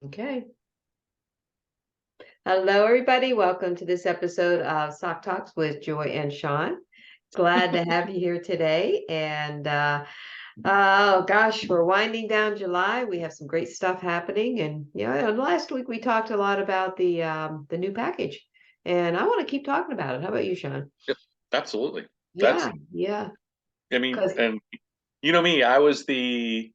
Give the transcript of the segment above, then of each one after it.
Okay. Hello, everybody. Welcome to this episode of Sock Talks with Joy and Sean. Glad to have you here today. And oh gosh, we're winding down July. We have some great stuff happening. And last week we talked a lot about the new package, and I want to keep talking about it. How about you, Sean? Yep, absolutely. That's, Yeah, yeah. I mean, Because and you know me, I was the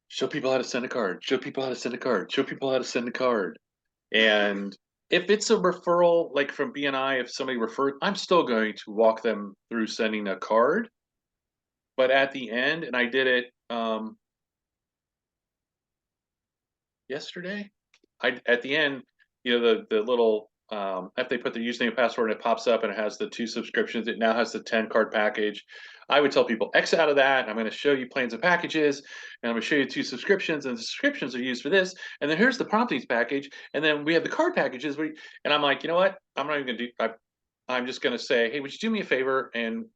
show people how to send a card, show people how to send a card, show people how to send a card. And if it's a referral, like from BNI, if somebody referred, I'm still going to walk them through sending a card. But at the end, and I did it yesterday, at the end, the little if they put their username and password and it pops up and it has the 2 subscriptions, it now has the 10 card package. I would tell people X out of that. I'm going to show you plans and packages, and I'm going to show you 2 subscriptions, and the subscriptions are used for this. And then here's the promptings package, and then we have the card packages. And I'm like, you know what? I'm not even going to do. I'm just going to say, hey, would you do me a favor and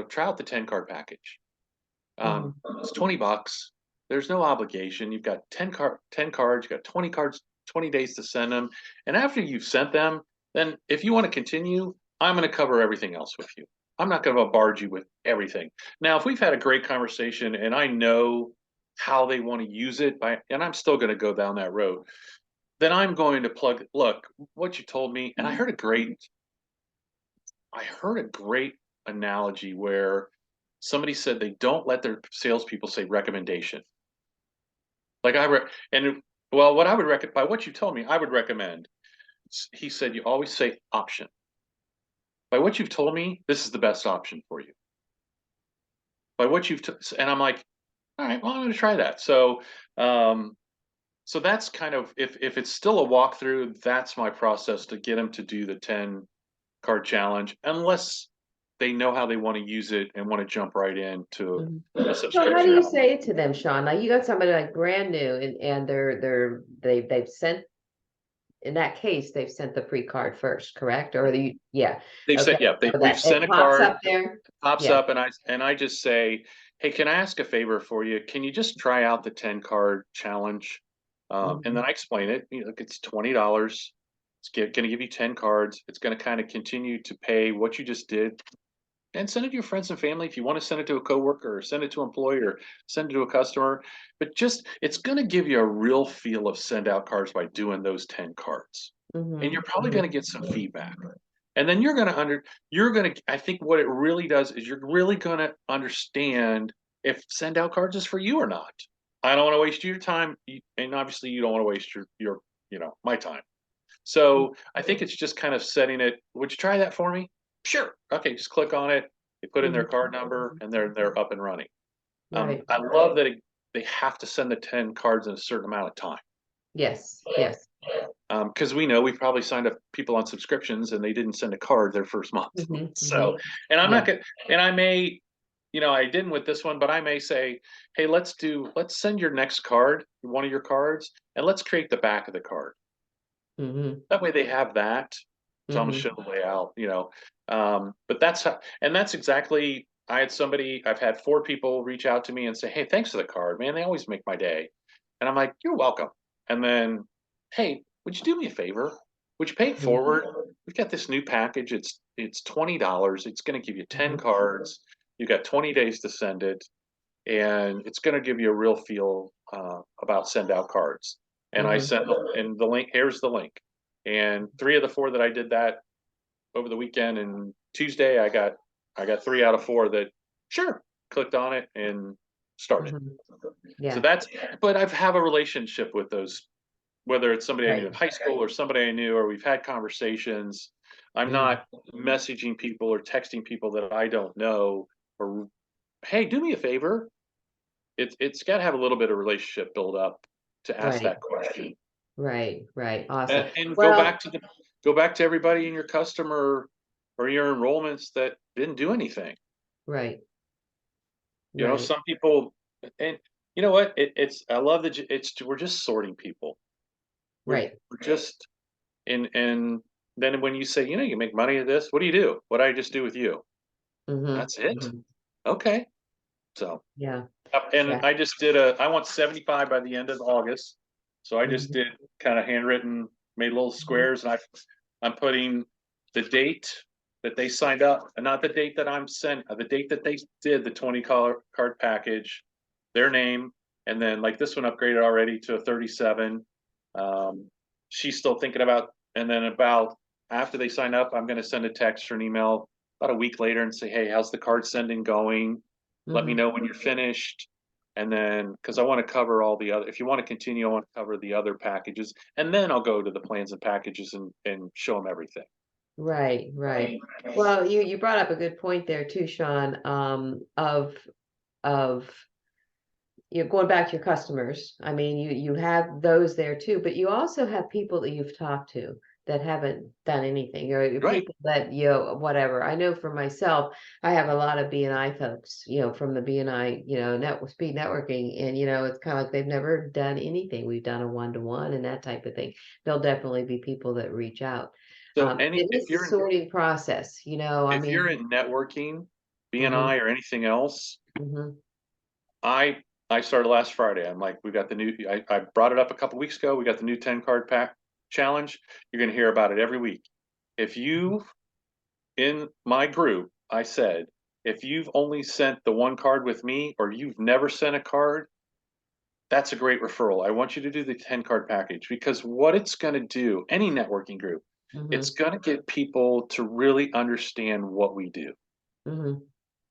try out the 10 card package? mhm. It's $20. There's no obligation. You've got 10 cards, you've got 20 cards, 20 days to send them. And after you've sent them, then if you want to continue, I'm going to cover everything else with you. I'm not going to bombard you with everything. Now, if we've had a great conversation and I know how they want to use it, and I'm still going to go down that road, then I'm going to look, what you told me, and I heard a great analogy where somebody said they don't let their salespeople say recommendation. Like what I would recommend by what you told me, I would recommend. He said you always say option. By what you've told me, this is the best option for you. By what and I'm like, all right, well, I'm going to try that. Um, so that's kind of if it's still a walkthrough, that's my process to get them to do the 10 card challenge, unless they know how they want to use it and want to jump right into Mhm. a So how do subscription. you say it to them, Sean? Like you got somebody like brand new and they've sent in that case, they've sent the pre-card first, correct? Or yeah. They've Okay. said, yeah, So we've that it sent a pops card, up there. pops Yeah. up, and I just say, hey, can I ask a favor for you? Can you just try out the 10 card challenge? And Mhm. then I explain it. Look, it's $20. It's going to give you 10 cards. It's going to kind of continue to pay what you just did, and send it to your friends and family if you want to send it to a coworker or send it to an employee or send it to a customer. But just it's going to give you a real feel of send out cards by doing those 10 cards. And you're Mhm. probably going Mhm. to get some feedback. And then I think what it really does is you're really going to understand if send out cards is for you or not. I don't want to waste your time, and obviously you don't want to waste your my time. So I think it's just kind of setting it. Would you try that for me? Sure. Okay, just click on it. They put in their Mhm. card number, and they're up and running. Right. I love that they have to send the 10 cards in a certain amount of time. Yes. Yes. Because we know we've probably signed up people on subscriptions and they didn't send a card their first month. Mhm. So, Mhm. and I'm not Yeah. gonna, and I may, I didn't with this one, but I may say, hey, let's send your next card, one of your cards, and let's create the back of the card. Mhm. That way they have that. So I'm gonna Mhm. show the layout. But that's exactly. I've had 4 people reach out to me and say, hey, thanks for the card, man. They always make my day. And I'm like, you're welcome. And then, hey, would you do me a favor? Would you pay it Mhm. forward? We've got this new package. It's $20. It's gonna give you 10 Mhm. cards. You got 20 days to send it, and it's gonna give you a real feel about send out cards. And I Mhm. sent and the link. Here's the link. And 3 of the 4 that I did that over the weekend, and Tuesday I got 3 out of 4 that sure clicked on it and started. Mhm. So Yeah. that's but I've have a relationship with those, whether it's somebody I knew Right. in high school or somebody I knew or we've had conversations. I'm Mm. not messaging people or texting people that I don't know or hey, do me a favor. It's got to have a little bit of relationship build up to ask Right. that question. Right. Right. Awesome. And Well, go back to everybody in your customer or your enrollments that didn't do anything. right. Right. Some people, and you know what? I love that we're just sorting people. Right. We're just and then when you say, you make money at this, what do you do? What did I just do with you? Mhm. That's it. Mhm. Okay. So, Yeah. and Yeah. I want 75 by the end of August. So I just Mhm. did kind of handwritten, made little squares, and I'm putting the date that they signed up, and not the date that I'm sent, the date that they did the 20 card package, their name, and then like this one upgraded already to a 37. Um, she's still thinking about, and then about after they sign up, I'm going to send a text or an email about a week later and say, hey, how's the card sending going? Let me Mhm. know when you're finished. And then, because I want to cover all the other, if you want to continue, I want to cover the other packages, and then I'll go to the plans and packages and show them everything. Right, right. Well, you brought up a good point there too, Sean, of you're going back to your customers. I mean, you have those there too, but you also have people that you've talked to that haven't done anything, or Right. people that, whatever. I know for myself, I have a lot of BNI folks, from the BNI, network speed networking, and it's kind of like they've never done anything. We've done a one-to-one and that type of thing. There'll definitely be people that reach out. So It is a sorting process, I if you're mean, in networking, hmm BNI or anything else, hmm I I started last Friday. I'm like, we got the new. I brought it up a couple weeks ago. We got the new 10 card pack challenge. You're going to hear about it every week. If you in my group, I said, if you've only sent the one card with me or you've never sent a card, that's a great referral. I want you to do the 10 card package because what it's going to do, any networking group, it's hmm going to get people to really understand what we do, hmm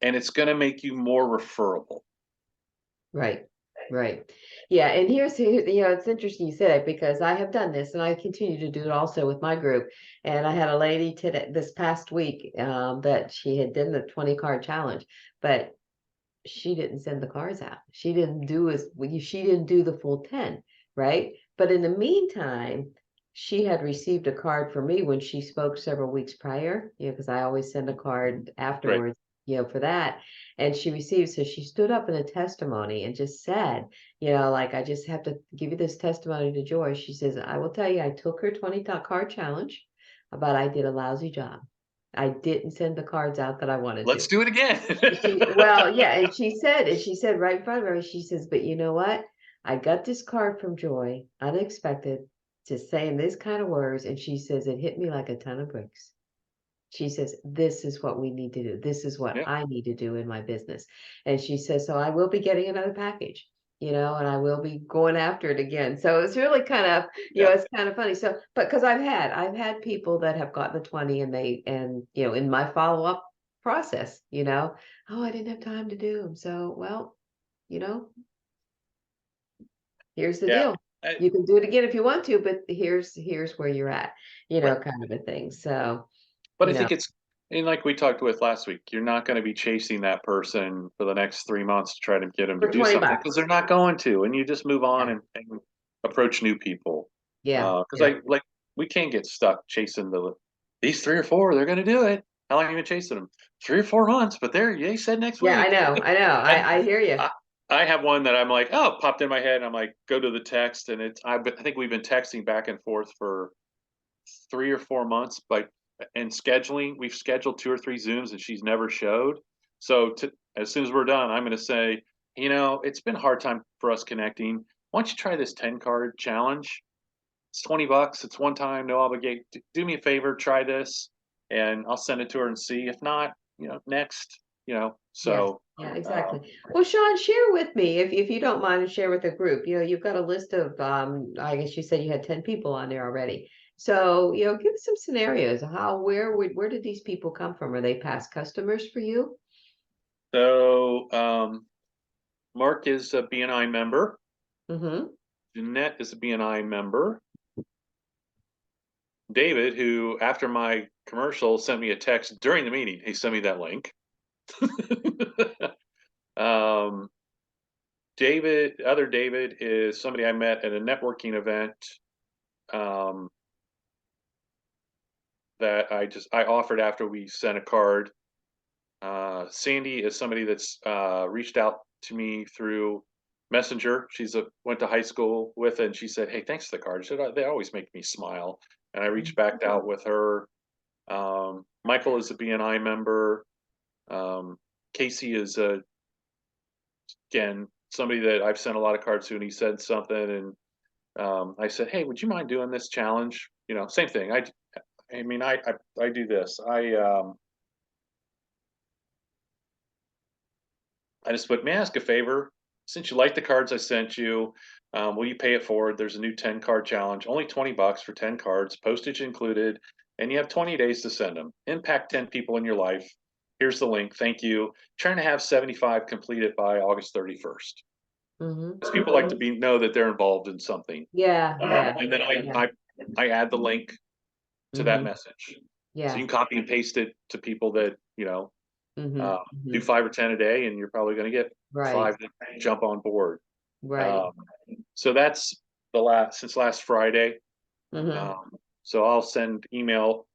and it's going to make you more referable. Right, right. Yeah, and it's interesting you say that because I have done this and I continue to do it also with my group. And I had a lady today this past week that she had done the 20 card challenge, but she didn't send the cards out. She didn't do the full 10, right? But in the meantime, she had received a card from me when she spoke several weeks prior, because I always send a card Right. afterwards, for that. And she received, so she stood up in a testimony and just said, like, I just have to give you this testimony to Joy. She says, I will tell you, I took her 20 card challenge, but I did a lousy job. I didn't send the cards out that I wanted to. Let's do it again. Well, yeah, and she said right in front of her, she says, but you know what? I got this card from Joy, unexpected, just saying this kind of words, and she says it hit me like a ton of bricks. She says, this is what we need to do. This is what Yeah. I need to do in my business. And she says, so I will be getting another package, and I will be going after it again. So it's really kind of, Yeah. it's kind of funny. So, but because I've had people that have gotten the 20 and in my follow-up process, oh, I didn't have time to do them. So, well, you know, here's the Yeah. deal. I- You can do it again if you want to, but here's where you're at, right. kind of a thing. So, But I you know, think it's, and like we talked with last week, you're not going to be chasing that person for the next 3 months to try to get them to for do 20 something because bucks. they're not going to, and you just move on Yeah. and approach new people. Yeah. Because Yeah. I like we can't get stuck chasing these 3 or 4. They're going to do it. How long have you been chasing them? 3 or 4 months, but they said next Yeah, I week. know. I know. And I hear you. I, I have one that I'm like, oh, popped in my head. And I'm like, go to the text, and I think we've been texting back and forth for 3 or 4 months, but and scheduling, we've scheduled 2 or 3 Zooms, and she's never showed. So as soon as we're done, I'm going to say, it's been a hard time for us connecting. Why don't you try this 10 card challenge? It's $20. It's one time, no obligation. Do me a favor, try this, and I'll send it to her and see. If not, next. Yes. So Yeah, um, exactly. Well, Sean, share with me if you don't mind and share with the group. You've got a list of I guess you said you had 10 people on there already. So, give us some scenarios. Where did these people come from? Are they past customers for you? so Mark is a BNI member. Mm-hmm. Jeanette is a BNI member. David, who after my commercial sent me a text during the meeting, he sent me that link. um, other David is somebody I met at a networking event um, that I offered after we sent a card. Sandy is somebody that's reached out to me through Messenger. Went to high school with, and she said, "Hey, thanks for the card." She said, "They always make me smile," and I reached back out with her. Michael is a BNI member. Casey is again somebody that I've sent a lot of cards to, and he said something, and I said, hey, would you mind doing this challenge? You know, same thing. I mean, I do this. I just put, may I ask a favor? Since you like the cards I sent you, will you pay it forward? There's a new 10 card challenge, only $20 for 10 cards, postage included, and you have 20 days to send them. Impact 10 people in your life. Here's the link. Thank you. Trying to have 75 completed by August 31st. Because people like to know that they're involved in something. Yeah, yeah, And then yeah. I add the link to that message. So Yeah. you can copy and paste it to people that, you know, do Mhm. 5 or 10 a day, and you're probably going to get Right, 5 to jump on board. right. So that's since last Friday. Mhm. So I'll send emails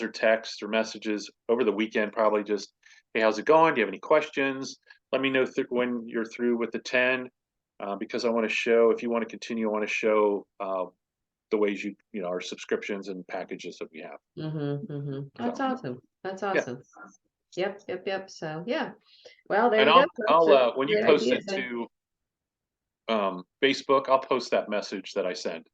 or texts or messages over the weekend, probably just, hey, how's it going? Do you have any questions? Let me know when you're through with the 10, because I want to show, if you want to continue, I want to show the ways you know, our subscriptions and packages that we have. That's So awesome. That's yeah, awesome. Yep, yep, yep. So yeah. Well, there and you go, folks. That's I'll a when you great post idea. it to Facebook, I'll post that message that I sent.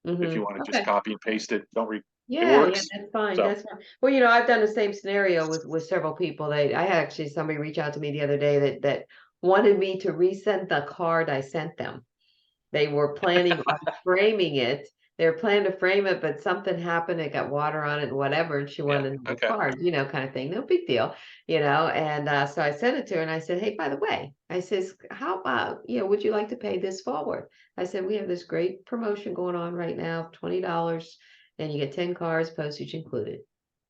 If you want to just Okay. copy and paste it, don't read. It Yeah, yeah, works. that's fine. So That's fine. Well, I've done the same scenario with several people. I had actually somebody reach out to me the other day that wanted me to resend the card I sent them. They were planning on framing it. They were planning to frame it, but something happened. It got water on it and whatever, and she yeah, wanted another okay. card, kind of thing. No big deal, And so I sent it to her, and I said, "Hey, by the way," I says, "How about, would you like to pay this forward?" I said, "We have this great promotion going on right now, $20, and you get 10 cards, postage included."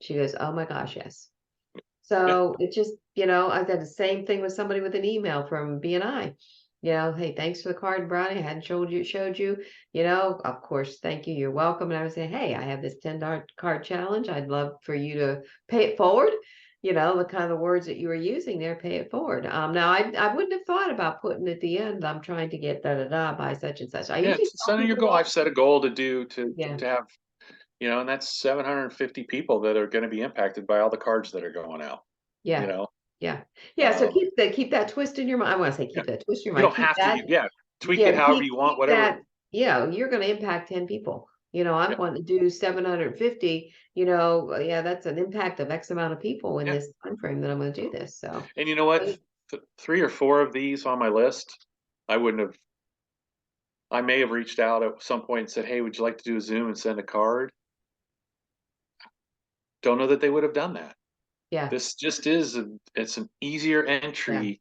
She goes, "Oh my gosh, yes." Yeah, So it just, I've done the same thing with somebody with an email from BNI. Hey, thanks for the card, Brownie. I hadn't showed you, of course, thank you. You're welcome. And I was saying, hey, I have this $10 card challenge. I'd love for you to pay it forward. The kind of words that you were using there, pay it forward. Now I wouldn't have thought about putting at the end, I'm trying to get da da da by such and such. I yeah. usually tell Setting your people goal. that. I've set a goal to do Yeah, to have, and that's 750 people that are going to be impacted by all the cards that are going out. You yeah. know, Yeah. Yeah, so um, keep that twist in your mind. I wanna say yeah. keep that twist in your You mind. don't Keep have to. that, Yeah, tweak it yeah, however you want. keep Whatever. that, you're gonna impact 10 people. I'm Yeah, wanting to do 750, yeah, that's an impact of X amount of people in yeah. this time frame that I'm gonna do this. So And you know what? Right. 3 or 4 of these on my list, I wouldn't have. I may have reached out at some point and said, "Hey, would you like to do a Zoom and send a card?" Don't know that they would have done that. Yeah, This just is it's an easier yeah, entry.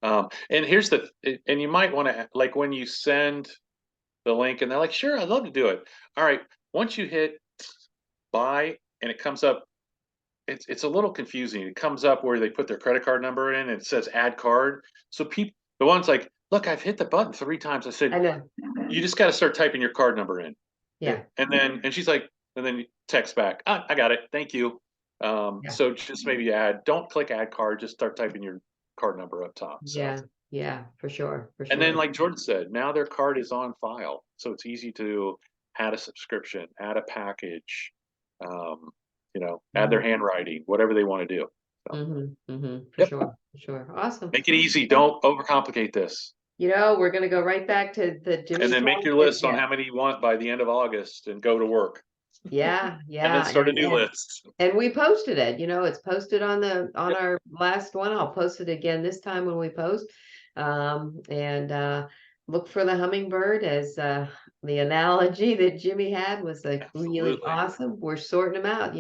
And here's and you might want to, like, when you send the link and they're like, sure, I'd love to do it. All right. Once you hit buy and it comes up, it's a little confusing. It comes up where they put their credit card number in and it says add card. So people, the one's like, look, I've hit the button 3 times. I said, I know. you just got to start typing your card number in. Yeah, And she's like, and then you text back, I got it. Thank you. yeah, So just maybe don't click add card, just start typing your card number up top. So, yeah, yeah, for sure, for and then sure. like Jordan said, now their card is on file. So it's easy to add a subscription, add a package, um, add their Mhm, handwriting, whatever they want to do. So, for yep. sure, for sure. Awesome. Make it easy. Well, Don't overcomplicate this. we're gonna go right back to the And Jimmy then make Fallon your thing. list on Yeah, how many you want by the end of August and go to work yeah, and then yeah, start a new list. and we posted it, it's posted on Yep. our last one. I'll post it again this time when we post. And look for the hummingbird as the analogy that Jimmy had was like really Absolutely. awesome. We're sorting them out,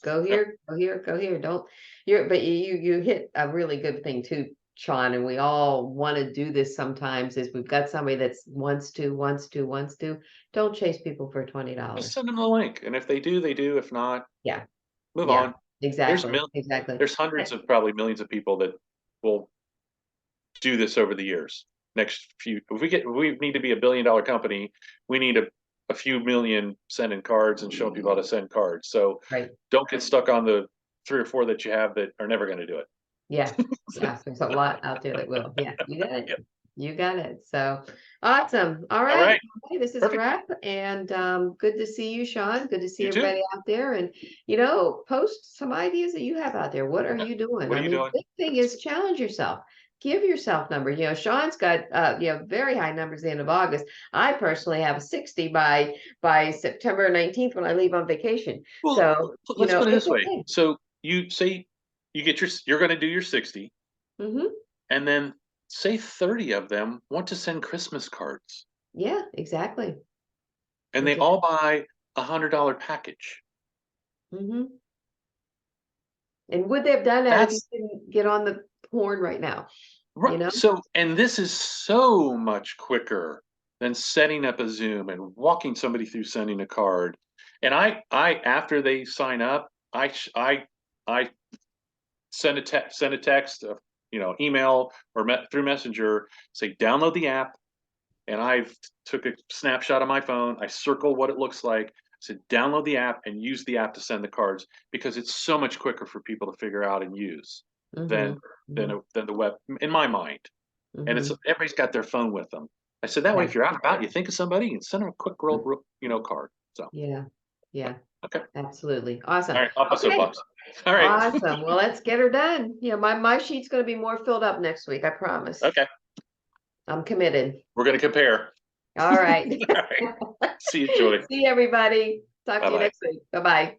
go Yep. here, go here, go here. Don't but you hit a really good thing too, Sean, and we all want to do this sometimes is we've got somebody that's wants to. Don't chase people for Just $20. send them the link. And if they do, they do. If not, Yeah. move Yeah, on. There's a exactly, mil exactly. there's hundreds of probably millions of people that will do this over the years. If we need to be $1 billion company, we need a few million sending cards and showing people how to send cards. So Right. don't get stuck on the 3 or 4 that you have that are never going to do it. Yeah. Yeah. There's a lot out there that will. Yeah, you got it. Yep. You got it. So awesome. All All right. right. Okay, this is a Perfect. wrap. And good to see you, Sean. Good to see You too. everybody out there. And post some ideas that you have out there. What are Yeah. you doing? What I are you mean, doing? big thing is challenge yourself. give yourself numbers. You know, Sean's got very high numbers at the end of August. I personally have a 60 by September 19th when I leave on vacation. Well, So, let's put it it's this way. okay. So you say you're going to do your 60, Mm-hmm. and then say 30 of them want to send Christmas cards, Yeah, exactly. and they all buy $100 package. Mm-hmm. And would they have done that if you That's didn't get on the horn right now? You right. know? So, and this is so much quicker than setting up a Zoom and walking somebody through sending a card. And after they sign up, I send a text, email or through Messenger, say download the app, and I've took a snapshot of my phone. I circle what it looks like. I said download the app and use the app to send the cards because it's so much quicker for people to figure out and use than Mm-hmm. than the web in my mind. And it's Mm-hmm. everybody's got their phone with them. I said that way Yeah. if you're out and about, you think of somebody, you can send them a quick card. So Yeah. Yeah. okay, Absolutely. Awesome. all right, off my Okay. soapbox. All right, Awesome. Well, let's get her done. My sheet's going to be more filled up next week. I promise. okay, I'm committed. we're gonna compare. All right. All right, see you, Joy. See you, everybody. Talk Bye to you bye. next week. Bye-bye.